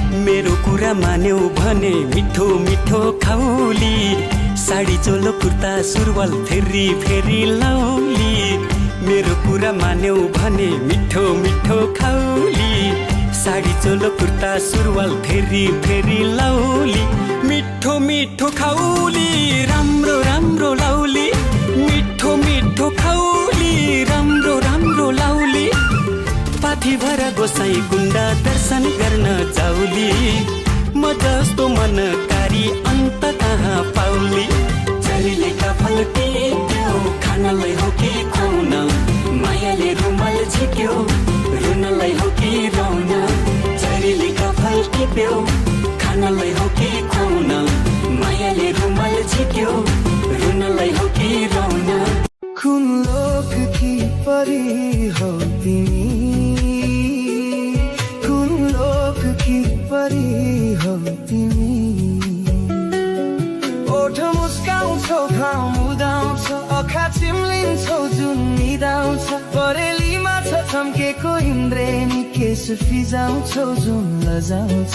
मेरो कुरा मान्यौ भने मिठो मिठो खाउली, साडी चोलो कुर्ता सुरुवाल फेरि फेरि लाउली। मेरो कुरा मान्यौ भने मिठो मिठो खाउली, साडी चोलो कुर्ता सुरुवाल फेरि फेरि लाउली। मिठो मिठो खाउली राम्रो राम्रो लाउली, मिठो मिठो खाउली राम्रो राम्रो लाउली। पाथी भएर गोसाई गुण्डा दर्शन गर्न जाउली, म जस्तो मनकारी अन्त कहाँ पाउली। झरीले कपाल टिप्यो खानलाई हो कि खुवाउन, मायाले रुमाल झिक्यो रुनलाई हो कि रुन। झरीले कपाल टिप्यो खानलाई हो कि खुवाउन, मायाले रुमाल झिक्यो रुनलाई हो कि रुन। कुन लोक की परी हो तिमी, कुन लोक की परी हो तिमी। ओठ मुस्काउँछौ घाम उदाउँछ, आँखा चिम्लिन्छौ जुन निदाउँछ। बरेलीमा छ चम्केको इन्द्रेणी, केश फिजाउँछौ जुन लजाउँछ।